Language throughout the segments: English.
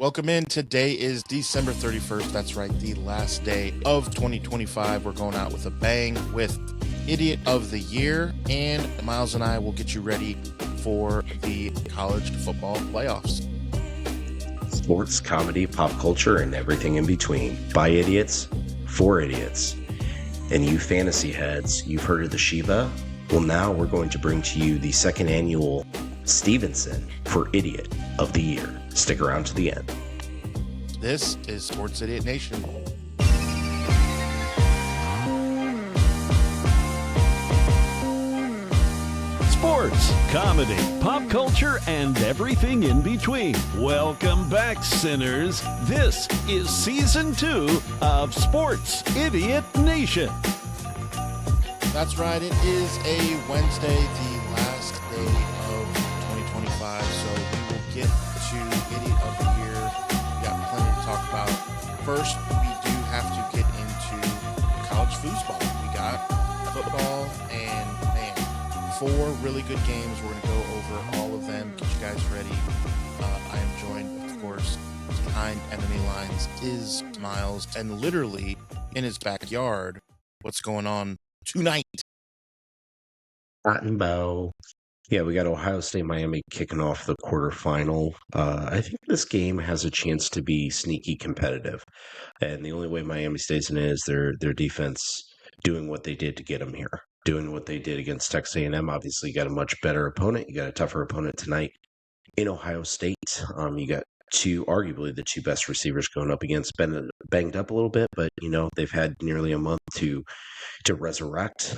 Welcome in. Today is December 31st. That's right, the last day of 2025. We're going out with a bang with Idiot of the Year, and Miles and I will get you ready for the college football playoffs. Sports, comedy, pop culture, and everything in between. By idiots, for idiots. And you fantasy heads, you've heard of the Shiva? Well, now we're going to bring to you the second annual Stevenson for Idiot of the Year. Stick around to the end. This is Sports Idiot Nation. Sports, comedy, pop culture, and everything in between. Welcome back, sinners. This is Season 2 of Sports Idiot Nation. That's right. It is a Wednesday, the last day of 2025. So we will get to Idiot of the Year. We got plenty to talk about. First, we do have to get into college foosball. We got football and, man, 4 really good games. We're going to go over all of them, get you guys ready. I am joined, of course, behind enemy lines is Miles, and literally in his backyard, what's going on tonight? Cotton Bow. Yeah, we got Ohio State, Miami kicking off the quarterfinal. I think this game has a chance to be sneaky competitive. And the only way Miami stays in it is their defense doing what they did to get them here. Doing what they did against Texas A&M. Obviously, you got a much better opponent. You got a tougher opponent tonight in Ohio State. You got arguably the two best receivers going up against, banged up a little bit, but they've had nearly a month to resurrect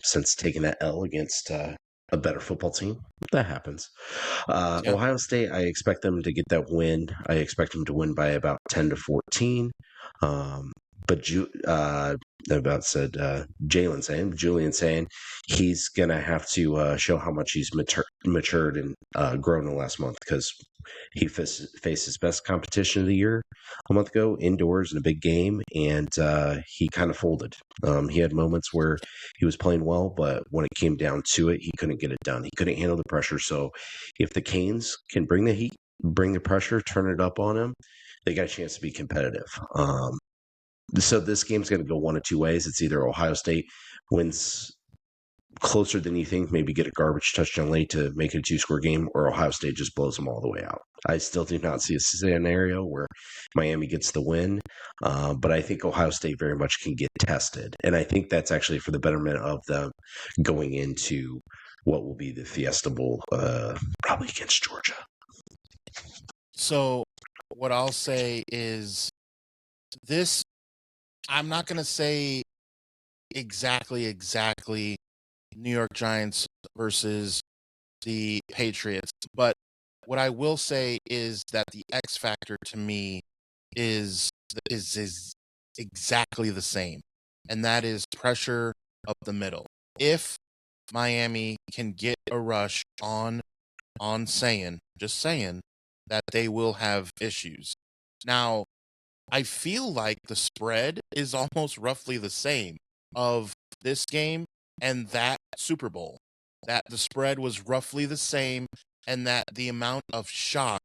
since taking that L against a better football team. That happens. Yeah. Ohio State, I expect them to get that win. I expect them to win by about 10-14. But Julian saying he's going to have to show how much he's matured and grown in the last month, because he faced his best competition of the year a month ago, indoors in a big game, and he kind of folded. He had moments where he was playing well, but when it came down to it, he couldn't get it done. He couldn't handle the pressure. So if the Canes can bring the heat, bring the pressure, turn it up on him, they got a chance to be competitive. So this game's going to go one of two ways. It's either Ohio State wins closer than you think, maybe get a garbage touchdown late to make it a 2-score game, or Ohio State just blows them all the way out. I still do not see a scenario where Miami gets the win, but I think Ohio State very much can get tested. And I think that's actually for the betterment of them going into what will be the Fiesta Bowl, probably against Georgia. So what I'll say is this, I'm not going to say exactly New York Giants versus the Patriots, but what I will say is that the X factor to me is exactly the same, and that is pressure up the middle. If Miami can get a rush on just saying that they will have issues. Now, I feel like the spread is almost roughly the same of this game and that Super Bowl. That the spread was roughly the same, and that the amount of shock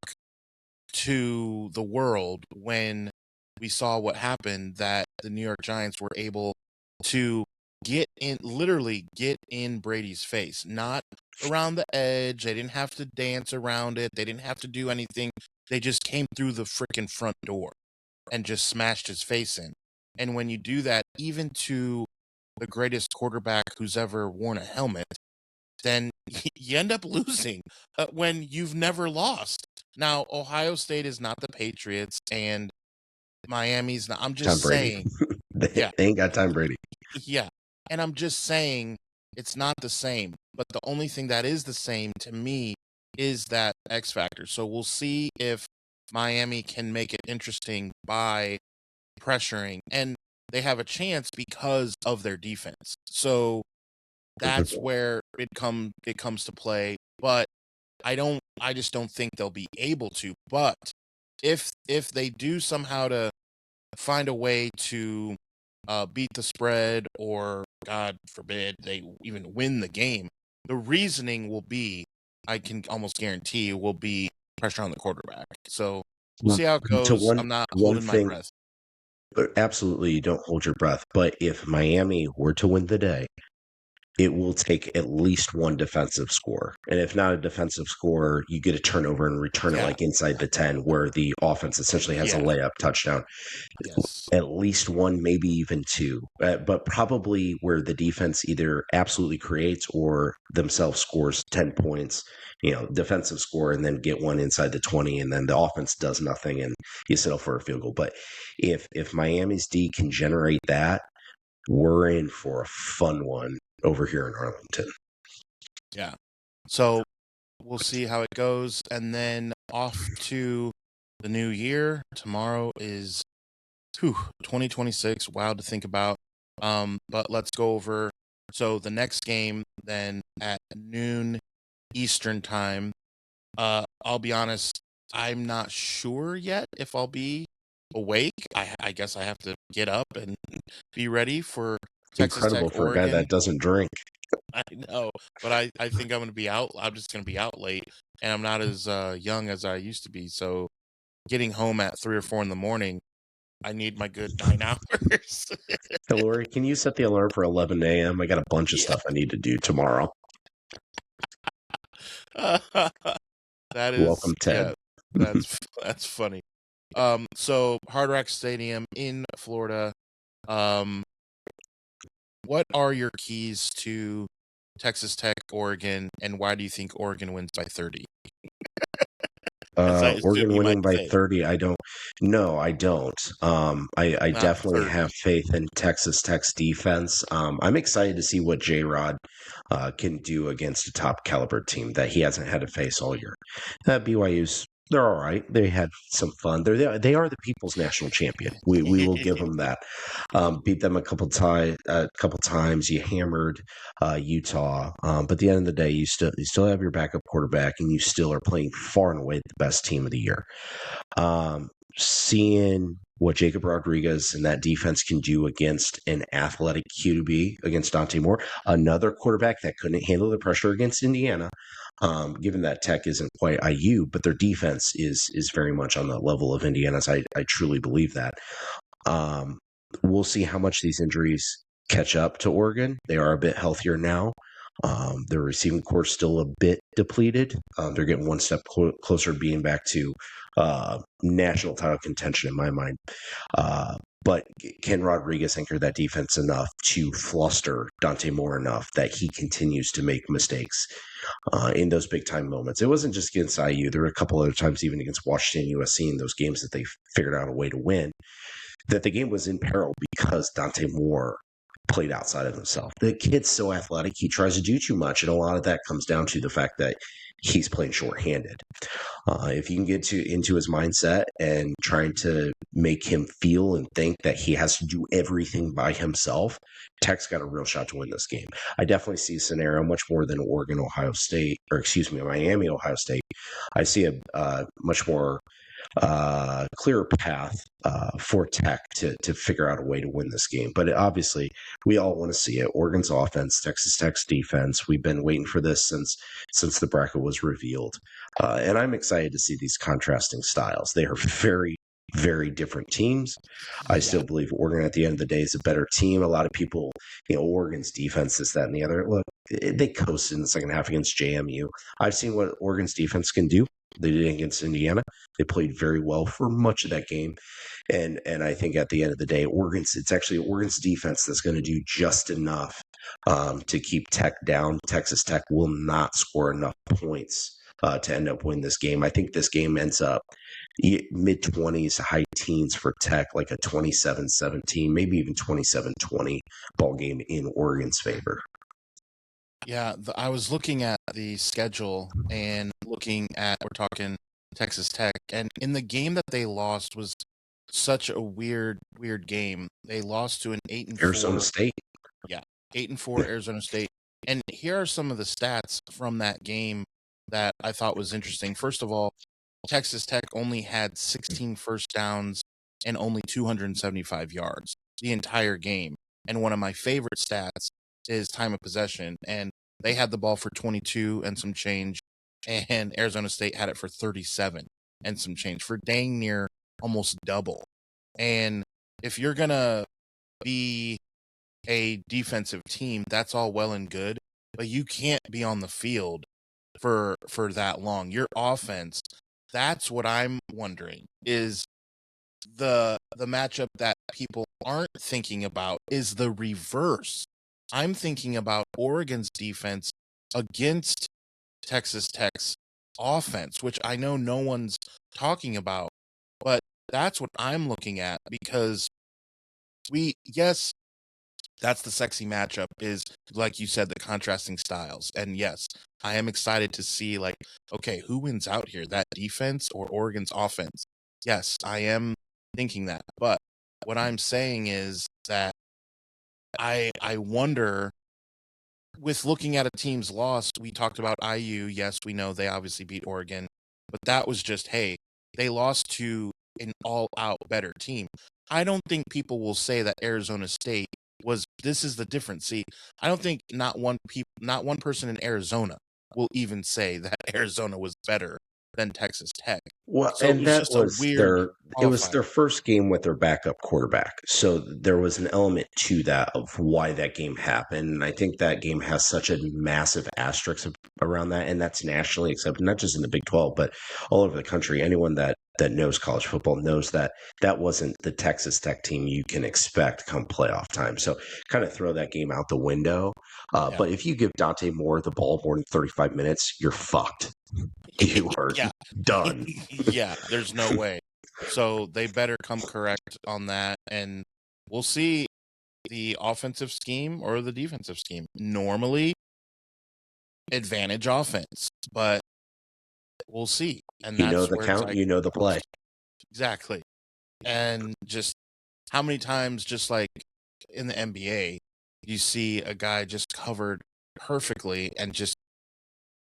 to the world when we saw what happened, that the New York Giants were able to literally get in Brady's face, not around the edge. They didn't have to dance around it. They didn't have to do anything. They just came through the freaking front door and just smashed his face in. And when you do that, even to the greatest quarterback who's ever worn a helmet, then you end up losing when you've never lost. Now, Ohio State is not the Patriots, and Miami's not. I'm just Tom Brady. saying. Yeah. They ain't got Tom Brady. Yeah. And I'm just saying it's not the same. But the only thing that is the same to me is that X factor. So we'll see if Miami can make it interesting by pressuring, and they have a chance because of their defense. So that's where it comes to play. But I just don't think they'll be able to. But if they do somehow to find a way to beat the spread, or God forbid they even win the game, the reasoning will be, I can almost guarantee, will be pressure on the quarterback. So We'll see how it To goes. I'm not one holding my thing, breath. absolutely, you don't hold your breath. But if Miami were to win the day, it will take at least one defensive score. And if not a defensive score, you get a turnover and return it Yeah. like inside the 10, where the offense essentially has a Yeah. layup touchdown. Yes. At least one, maybe even two, but probably where the defense either absolutely creates or themselves scores 10 points, defensive score, and then get one inside the 20, and then the offense does nothing and you settle for a field goal. But if Miami's D can generate that, we're in for a fun one over here in Arlington. Yeah. So we'll see how it goes. And then off to the new year. Tomorrow is 2026. Wild to think about. But let's go over. So the next game then at noon Eastern time. I'll be honest, I'm not sure yet if I'll be awake. I guess I have to get up and be ready for Texas Tech, Incredible for a guy Oregon. that doesn't drink. I know, but I think I'm going to be out. I'm just going to be out late, and I'm not as young as I used to be. So getting home at 3 or 4 in the morning, I need my good 9 hours. Hey, Lori, can you set the alarm for 11 a.m.? I got a bunch of Yeah. stuff I need to do tomorrow. That is, Welcome, Ted. yeah, that's funny. So Hard Rock Stadium in Florida. What are your keys to Texas Tech, Oregon, and why do you think Oregon wins by 30? As I assume Oregon you might winning by say. 30. I don't. No, I don't. I Not definitely 30. have faith in Texas Tech's defense. I'm excited to see what J-Rod can do against a top caliber team that he hasn't had to face all year. BYU's, they're all right. They had some fun. They are the people's national champion. We will give them that. Beat them a couple times. You hammered Utah, but at the end of the day, you still have your backup quarterback, and you still are playing far and away the best team of the year. Seeing what Jacob Rodriguez and that defense can do against an athletic QB against Dante Moore, another quarterback that couldn't handle the pressure against Indiana. Given that Tech isn't quite IU, but their defense is very much on the level of Indiana's. I truly believe that. We'll see how much these injuries catch up to Oregon. They are a bit healthier now. Their receiving core still a bit depleted. They're getting one step closer to being back to national title contention in my mind. But can Rodriguez anchor that defense enough to fluster Dante Moore enough that he continues to make mistakes in those big time moments? It wasn't just against IU. There were a couple other times even against Washington, USC in those games that they figured out a way to win, that the game was in peril because Dante Moore played outside of himself. The kid's so athletic, he tries to do too much, and a lot of that comes down to the fact that he's playing shorthanded. If you can get into his mindset and trying to make him feel and think that he has to do everything by himself, Tech's got a real shot to win this game. I definitely see a scenario much more than Oregon, Ohio State, Miami, Ohio State. I see a much more clear path for Tech to figure out a way to win this game. But obviously, we all want to see it. Oregon's offense, Texas Tech's defense. We've been waiting for this since the bracket was revealed. And I'm excited to see these contrasting styles. They are very, very different teams. I still believe Oregon at the end of the day is a better team. A lot of people, Oregon's defense, this, that, and the other. Look, they coasted in the second half against JMU. I've seen what Oregon's defense can do. They did against Indiana. They played very well for much of that game. And I think at the end of the day, it's actually Oregon's defense that's going to do just enough to keep Tech down. Texas Tech will not score enough points to end up winning this game. I think this game ends up mid-20s, high teens for Tech, like a 27-17, maybe even 27-20 ball game in Oregon's favor. Yeah, I was looking at the schedule and we're talking Texas Tech, and in the game that they lost was such a weird game. They lost to an 8-4 Arizona State. Yeah, 8-4 Arizona State. And here are some of the stats from that game that I thought was interesting. First of all, Texas Tech only had 16 first downs and only 275 yards the entire game. And one of my favorite stats is time of possession. And they had the ball for 22 and some change, and Arizona State had it for 37. and some change, for dang near almost double. And if you're going to be a defensive team, that's all well and good, but you can't be on the field for that long. Your offense, that's what I'm wondering, is the matchup that people aren't thinking about is the reverse. I'm thinking about Oregon's defense against Texas Tech's offense, which I know no one's talking about, but that's what I'm looking at, because yes, that's the sexy matchup, is like you said, the contrasting styles. And yes, I am excited to see, like, okay, who wins out here, that defense or Oregon's offense? Yes, I am thinking that. But what I'm saying is that I wonder, with looking at a team's loss, we talked about IU. Yes, we know they obviously beat Oregon, but that was just, hey, they lost to an all-out better team. I don't think people will say that Arizona State was, this is the difference. See, I don't think not one person in Arizona will even say that Arizona was better than Texas Tech. Well, So it and was that just a was weird it was qualifier. their first game with their backup quarterback. So there was an element to that of why that game happened. And I think that game has such a massive asterisk around that. And that's nationally accepted, not just in the Big 12, but all over the country. Anyone that knows college football knows that that wasn't the Texas Tech team you can expect come playoff time. So kind of throw that game out the window. Yeah. But if you give Dante Moore the ball more than 35 minutes, you're fucked. You are Yeah. done. Yeah, there's no way. So they better come correct on that, and we'll see the offensive scheme or the defensive scheme. Normally, advantage offense, but we'll see. And You know that's the where it's count, like, you know the play. exactly. And just how many times, just like in the NBA, you see a guy just covered perfectly and just,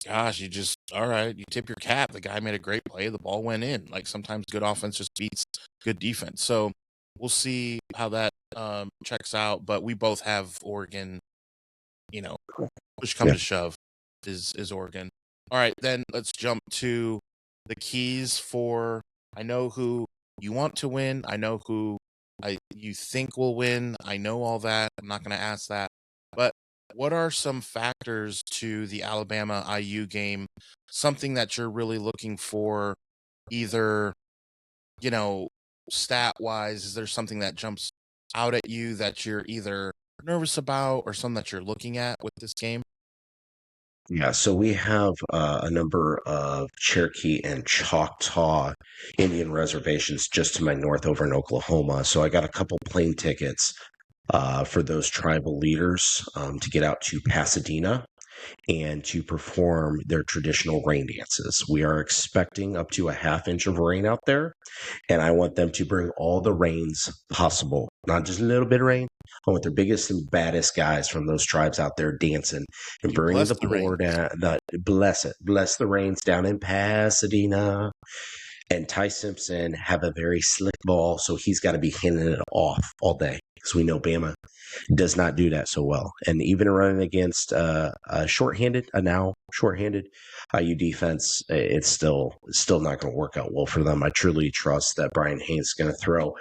gosh, you just, all right, you tip your cap. The guy made a great play. The ball went in. Like, sometimes good offense just beats good defense. So we'll see how that checks out. But we both have Oregon, push come Yeah. to shove is Oregon. All right, then let's jump to the keys for, I know who you want to win. I know who you think will win. I know all that. I'm not going to ask that. But what are some factors to the Alabama IU game? Something that you're really looking for, either, stat wise? Is there something that jumps out at you that you're either nervous about or something that you're looking at with this game? Yeah, so we have a number of Cherokee and Choctaw Indian reservations just to my north over in Oklahoma. So I got a couple plane tickets for those tribal leaders to get out to Pasadena and to perform their traditional rain dances. We are expecting up to a half inch of rain out there, and I want them to bring all the rains possible, not just a little bit of rain. I want their biggest and baddest guys from those tribes out there dancing and You bringing bless the the poor rain. down. Bless the rains down in Pasadena. And Ty Simpson have a very slick ball, so he's got to be handing it off all day, because we know Bama does not do that so well. And even running against a shorthanded IU defense, it's still not going to work out well for them. I truly trust that Brian Haynes is going to throw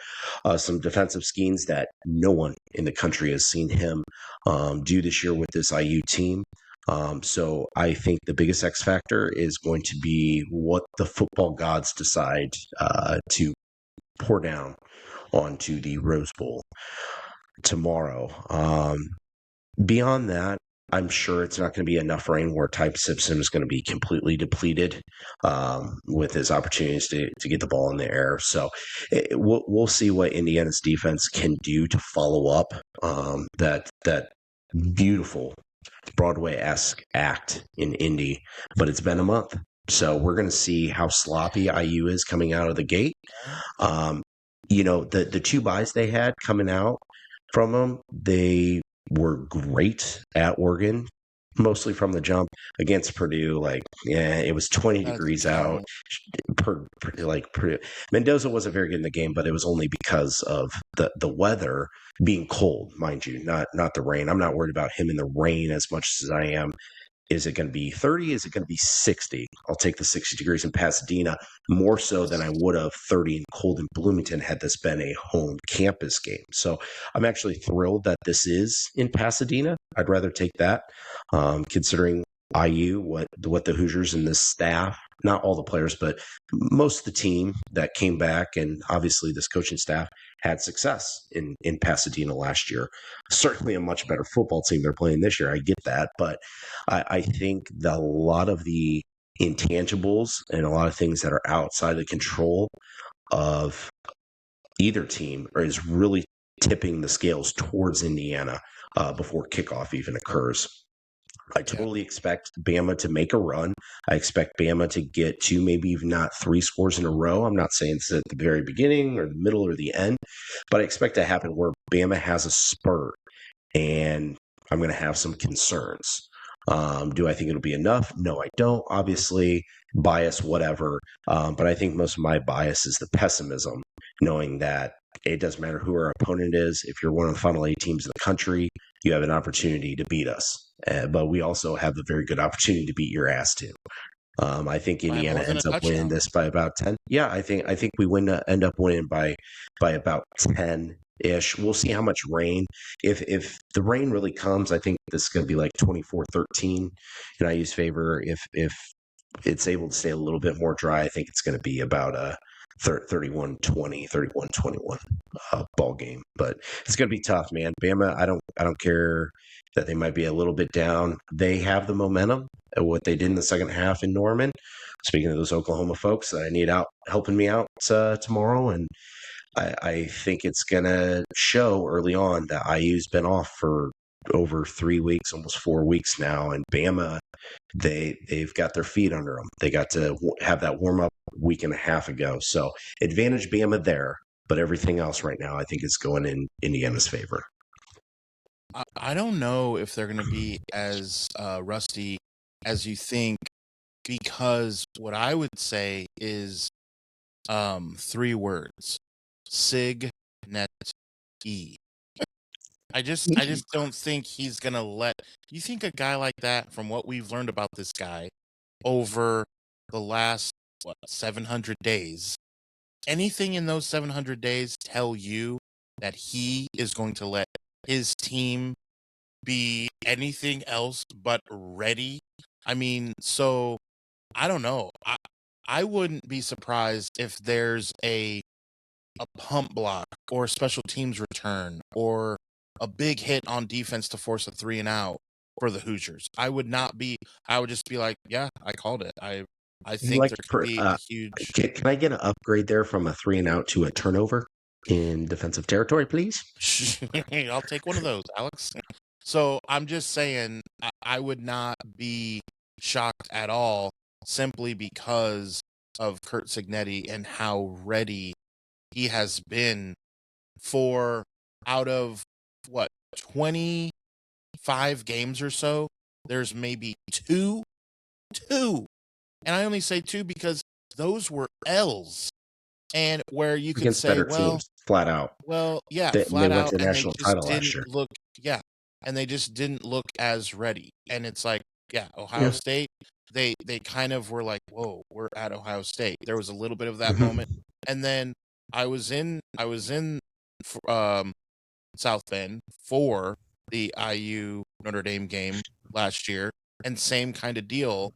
some defensive schemes that no one in the country has seen him do this year with this IU team. So I think the biggest X factor is going to be what the football gods decide to pour down onto the Rose Bowl tomorrow. Beyond that, I'm sure it's not going to be enough rain where Ty Simpson is going to be completely depleted with his opportunities to get the ball in the air. So we'll see what Indiana's defense can do to follow up that beautiful Broadway-esque act in Indy, but it's been a month. So we're going to see how sloppy IU is coming out of the gate. The two buys they had coming out from them, they were great at Oregon, mostly from the jump. Against Purdue, it was 20 degrees out. Mendoza wasn't very good in the game, but it was only because of the weather being cold, mind you, not the rain. I'm not worried about him in the rain as much as I am Is it going to be 30? Is it going to be 60? I'll take the 60 degrees in Pasadena more so than I would have 30 and cold in Bloomington had this been a home campus game. So I'm actually thrilled that this is in Pasadena. I'd rather take that, considering IU, what the Hoosiers and this staff, not all the players, but most of the team that came back, and obviously this coaching staff had success in Pasadena last year. Certainly a much better football team they're playing this year. I get that, but I think that a lot of the intangibles and a lot of things that are outside the control of either team is really tipping the scales towards Indiana before kickoff even occurs. I totally expect Bama to make a run. I expect Bama to get 2, maybe even not 3 scores in a row. I'm not saying it's at the very beginning or the middle or the end, but I expect to happen where Bama has a spurt, and I'm going to have some concerns. Do I think it'll be enough? No, I don't. Obviously, bias, whatever. But I think most of my bias is the pessimism, knowing that it doesn't matter who our opponent is. If you're one of the final 8 teams in the country, you have an opportunity to beat us. But we also have a very good opportunity to beat your ass too. I think Indiana ends up winning this by about 10. Yeah, I think we end up winning by about 10-ish. We'll see how much rain. If the rain really comes, I think this is going to be like 24-13 in IU's favor. If it's able to stay a little bit more dry, I think it's going to be about a 31-20, 31-21 ball game. But it's going to be tough, man. Bama, I don't care that they might be a little bit down. They have the momentum at what they did in the second half in Norman. Speaking of those Oklahoma folks that I need out helping me out tomorrow, and I think it's going to show early on that IU's been off for over 3 weeks, almost 4 weeks now, and Bama, they've got their feet under them. They got to have that warm up week and a half ago. So advantage Bama there, but everything else right now I think is going in Indiana's favor. I don't know if they're going to be as rusty as you think, because what I would say is 3 words: Cignetti. I just don't think he's going to let. You think a guy like that, from what we've learned about this guy over the last 700 days, anything in those 700 days tell you that he is going to let his team be anything else but ready? I mean, so I don't know. I wouldn't be surprised if there's a pump block or a special teams return or a big hit on defense to force a 3 and out for the Hoosiers. I would just be like, yeah, I called it. I think there could be a huge. Can I get an upgrade there from a 3 and out to a turnover in defensive territory, please? I'll take one of those, Alex. So I'm just saying, I would not be shocked at all, simply because of Curt Cignetti and how ready he has been for, out of 25 games or so, there's maybe two, and I only say 2 because those were L's, and where you could against say, better teams, flat out. Well, yeah, flat out, and they just didn't look, and they just didn't look as ready. And it's like, Ohio State, they kind of were like, whoa, we're at Ohio State. There was a little bit of that moment, and then I was in South Bend for the IU Notre Dame game last year, and same kind of deal.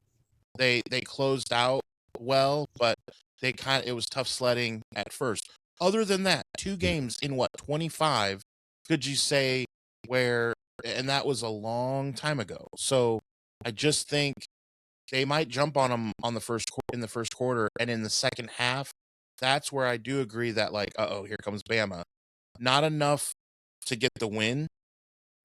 They closed out well, but it was tough sledding at first. Other than that, 2 games in 25 could you say where, and that was a long time ago. So I just think they might jump on them in the first quarter, and in the second half, that's where I do agree that, like, here comes Bama. Not enough to get the win,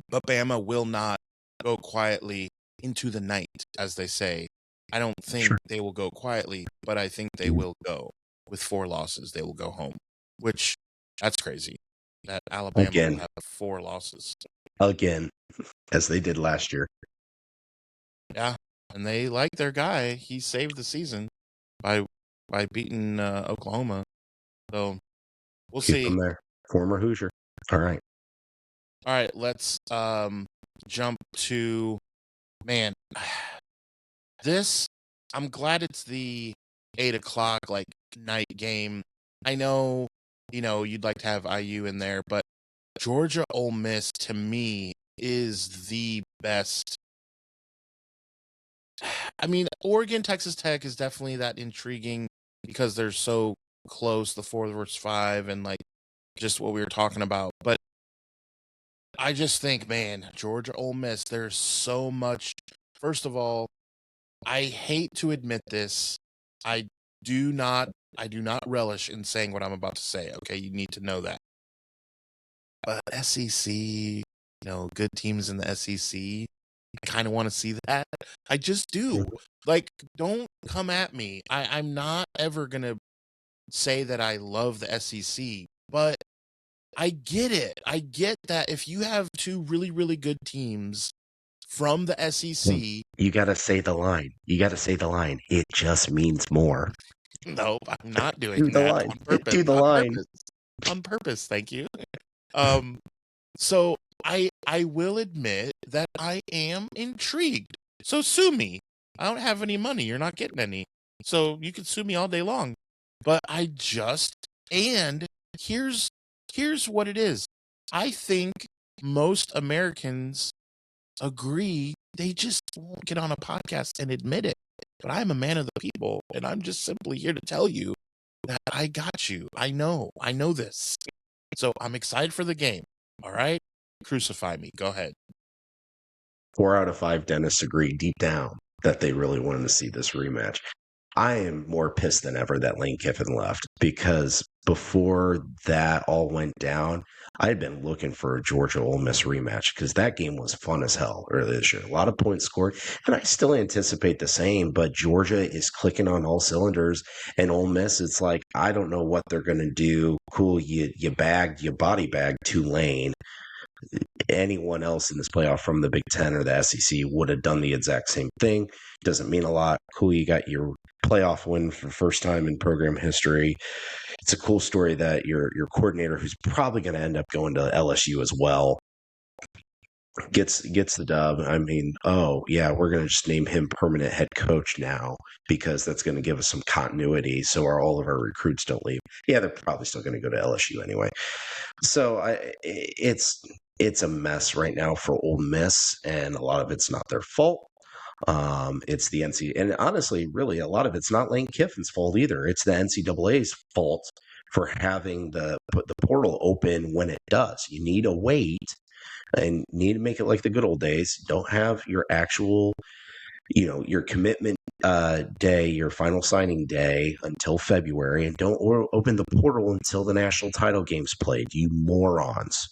but Bama will not go quietly into the night, as they say. I don't think they will go quietly, but I think they will go with 4 losses. They will go home, which, that's crazy. That Alabama will have 4 losses. Again, as they did last year. Yeah, and they like their guy. He saved the season by beating Oklahoma. So we'll see. From there. Former Hoosier. All right, let's jump to, man, I'm glad it's the 8 o'clock like night game. I know, you'd like to have IU in there, but Georgia Ole Miss to me is the best. I mean, Oregon Texas Tech is definitely that intriguing because they're so close, the 4 versus 5, and like just what we were talking about. But I just think, man, Georgia Ole Miss, there's so much. First of all, I hate to admit this. I I do not relish in saying what I'm about to say. Okay, you need to know that. But SEC, good teams in the SEC, I kind of want to see that. I just do. Like, don't come at me. I'm not ever gonna say that I love the SEC, but I get it. I get that if you have two really, really good teams from the SEC, You got to say the line. You got to say the line. It just means more. nope, I'm not Do doing the that line. on purpose. Do the On line. purpose. On purpose, thank you. Um, so I will admit that I am intrigued. So sue me. I don't have any money. You're not getting any. So you can sue me all day long. But and here's what it is. I think most Americans agree. They just won't get on a podcast and admit it. But I'm a man of the people, and I'm just simply here to tell you that I got you. I know this. So I'm excited for the game. All right? Crucify me. Go ahead. 4 out of 5 dentists agree deep down that they really wanted to see this rematch. I am more pissed than ever that Lane Kiffin left because before that all went down, I had been looking for a Georgia Ole Miss rematch because that game was fun as hell earlier this year. A lot of points scored, and I still anticipate the same, but Georgia is clicking on all cylinders, and Ole Miss, it's like, I don't know what they're going to do. Cool, you body bagged Tulane. Anyone else in this playoff from the Big Ten or the SEC would have done the exact same thing. Doesn't mean a lot. Cool, you got your playoff win for the first time in program history. It's a cool story that your coordinator, who's probably going to end up going to LSU as well, gets the dub. I mean, oh yeah, we're going to just name him permanent head coach now because that's going to give us some continuity so all of our recruits don't leave. Yeah, they're probably still going to go to LSU anyway. So it's a mess right now for Ole Miss, and a lot of it's not their fault. It's the NCAA, and honestly, really, a lot of it's not Lane Kiffin's fault either. It's the NCAA's fault for having the portal open when it does. You need to wait and need to make it like the good old days. Don't have your actual, your commitment day, your final signing day until February, and don't open the portal until the national title game's played. You morons.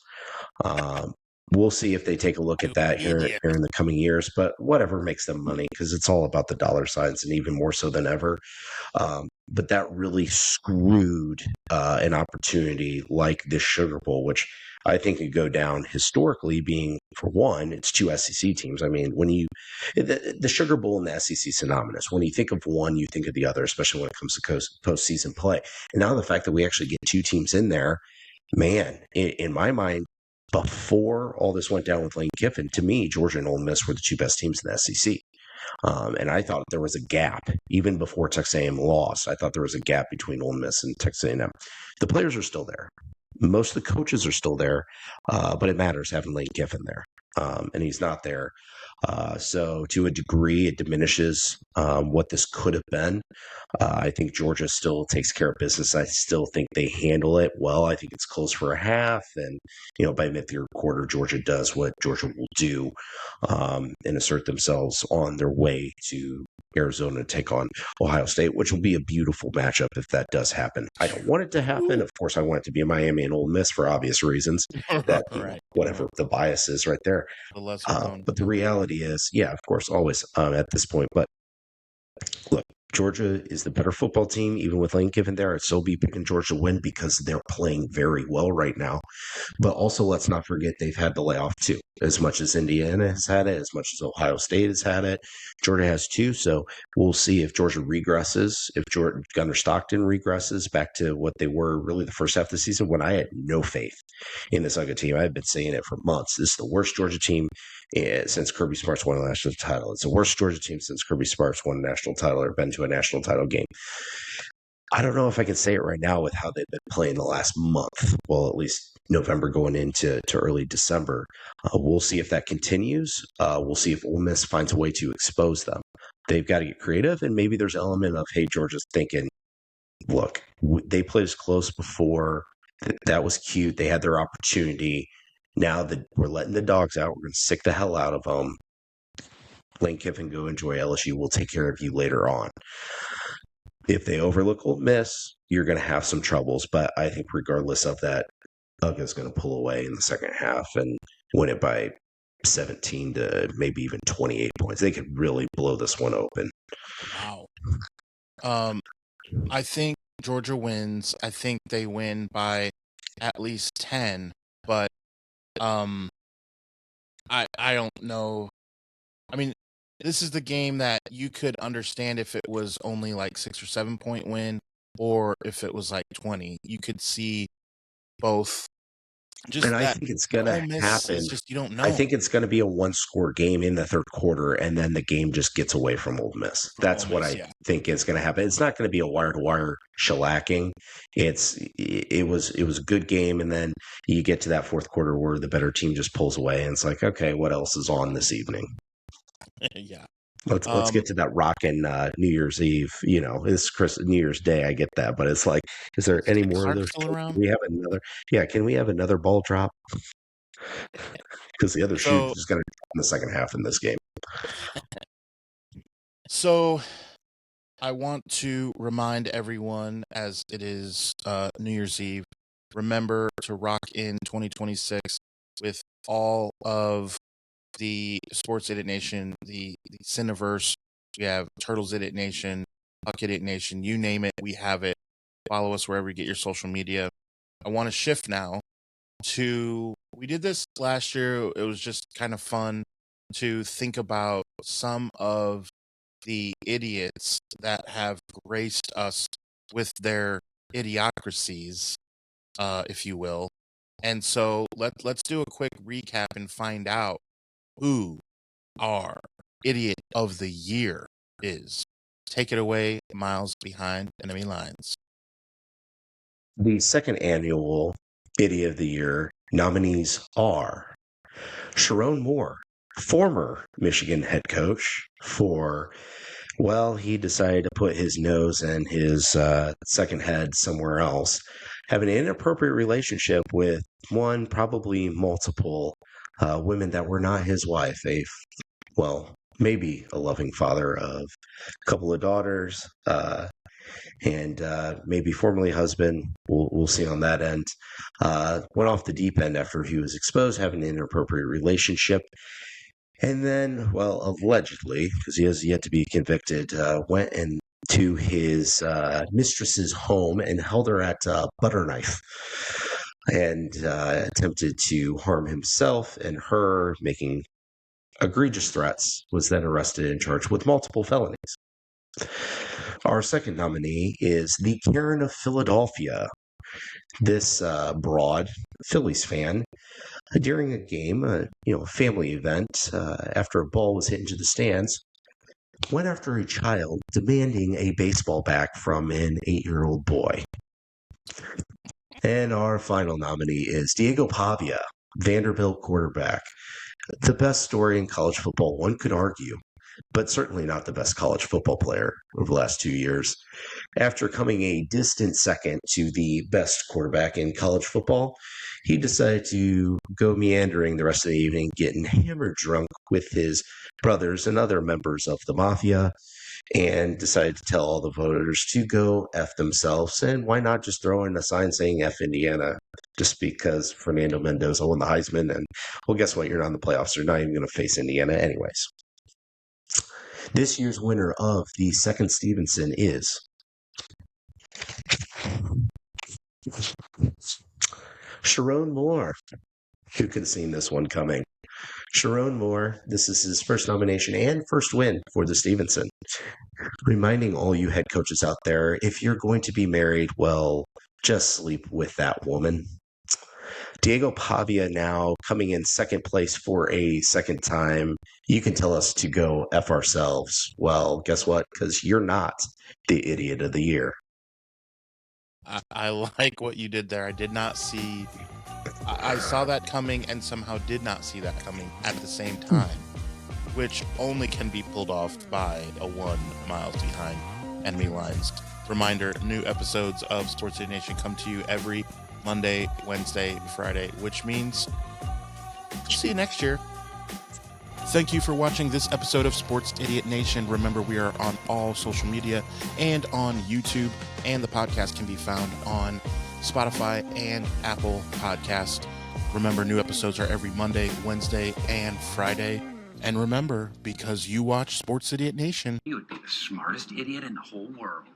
We'll see if they take a look at that here in the coming years, but whatever makes them money because it's all about the dollar signs and even more so than ever. But that really screwed an opportunity like this Sugar Bowl, which I think could go down historically being, for one, it's two SEC teams. I mean, the Sugar Bowl and the SEC synonymous. When you think of one, you think of the other, especially when it comes to postseason play. And now the fact that we actually get two teams in there, man, in my mind, before all this went down with Lane Kiffin, to me, Georgia and Ole Miss were the two best teams in the SEC. And I thought there was a gap even before Texas A&M lost. I thought there was a gap between Ole Miss and Texas A&M. The players are still there. Most of the coaches are still there, but it matters having Lane Kiffin there, and he's not there. So to a degree, it diminishes what this could have been. I think Georgia still takes care of business. I still think they handle it well. I think it's close for a half. And, by mid-third quarter, Georgia does what Georgia will do and assert themselves on their way to Arizona to take on Ohio State, which will be a beautiful matchup if that does happen. I don't want it to happen. Of course, I want it to be in Miami and Ole Miss for obvious reasons. That Right. whatever the bias is right there. The lesser known. But the reality is, yeah, of course, always at this point. But look, Georgia is the better football team, even with Lane Kiffin there. I'd still be picking Georgia to win because they're playing very well right now. But also, let's not forget they've had the layoff too. as much as Indiana has had it, as much as Ohio State has had it. Georgia has too. So we'll see if Georgia regresses, if Gunner Stockton regresses back to what they were really the first half of the season, when I had no faith in this Ugga team. I've been saying it for months. This is the worst Georgia team since Kirby Smart's won a national title. It's the worst Georgia team since Kirby Smart's won a national title or been to a national title game. I don't know if I can say it right now with how they've been playing the last month. Well, at least November going into early December. We'll see if that continues. We'll see if Ole Miss finds a way to expose them. They've got to get creative, and maybe there's an element of, hey, Georgia's thinking, look, they played us close before. That was cute. They had their opportunity. Now that we're letting the dogs out, we're going to sick the hell out of them. Lane Kiffin, go enjoy LSU. We'll take care of you later on. If they overlook Ole Miss, you're going to have some troubles. But I think regardless of that, Ugga is going to pull away in the second half and win it by 17 to maybe even 28 points. They could really blow this one open. Wow. I think Georgia wins. I think they win by at least 10. But I don't know. I mean, this is the game that you could understand if it was only like 6 or 7 point win, or if it was like 20. You could see both. And I think it's going to happen. Just, you don't know. I think it's going to be a one-score game in the third quarter, and then the game just gets away from Ole Miss. That's what I think is going to happen. It's not going to be a wire-to-wire shellacking. It was a good game, and then you get to that fourth quarter where the better team just pulls away, and it's like, okay, what else is on this evening? Yeah. Let's get to that rockin' New Year's Eve. You know, it's New Year's Day. I get that, but it's like, is there any more of those? Can we have another? Yeah, can we have another ball drop? Because the other shoe is going to drop in the second half in this game. So, I want to remind everyone, as it is New Year's Eve, remember to rock in 2026 with all of the Sports Idiot Nation, the Cineverse. We have Turtles Idiot Nation, Puck Idiot Nation, you name it, we have it. Follow us wherever you get your social media. I want to shift now to, we did this last year. It was just kind of fun to think about some of the idiots that have graced us with their idiocracies, if you will. And so let's do a quick recap and find out who our idiot of the year is. Take it away, Miles, behind enemy lines. The second annual Idiot of the Year nominees are Sharon Moore, former Michigan head coach, he decided to put his nose and his second head somewhere else, having an inappropriate relationship with probably multiple women that were not his wife, maybe a loving father of a couple of daughters, and maybe formerly husband. We'll see on that end. Went off the deep end after he was exposed, having an inappropriate relationship. And then, allegedly, because he has yet to be convicted, went into his mistress's home and held her at a butter knife and attempted to harm himself and her, making egregious threats, was then arrested and charged with multiple felonies. Our second nominee is the Karen of Philadelphia. This broad Phillies fan, during a game, a family event, after a ball was hit into the stands, went after a child, demanding a baseball bat from an 8-year-old boy. And our final nominee is Diego Pavia, Vanderbilt quarterback. The best story in college football, one could argue, but certainly not the best college football player over the last 2 years. After coming a distant second to the best quarterback in college football, he decided to go meandering the rest of the evening, getting hammered drunk with his brothers and other members of the mafia, and decided to tell all the voters to go F themselves. And why not just throw in a sign saying F Indiana, just because Fernando Mendoza won the Heisman. And, guess what? You're not in the playoffs. You're not even going to face Indiana anyways. This year's winner of the second Stevenson is Sharon Moore. Who could have seen this one coming? Sharon Moore, this is his first nomination and first win for the Stevenson. Reminding all you head coaches out there, if you're going to be married, well, just sleep with that woman. Diego Pavia now coming in second place for a second time. You can tell us to go F ourselves. Well, guess what? Because you're not the idiot of the year. I like what you did there. I did not see. I saw that coming and somehow did not see that coming at the same time, which only can be pulled off by a 1 miles behind enemy lines. Reminder, new episodes of Sports City Nation come to you every Monday, Wednesday, Friday, which means see you next year. Thank you for watching this episode of Sports Idiot Nation. Remember, we are on all social media and on YouTube, and the podcast can be found on Spotify and Apple Podcast. Remember, new episodes are every Monday, Wednesday, and Friday. And remember, because you watch Sports Idiot Nation, you would be the smartest idiot in the whole world.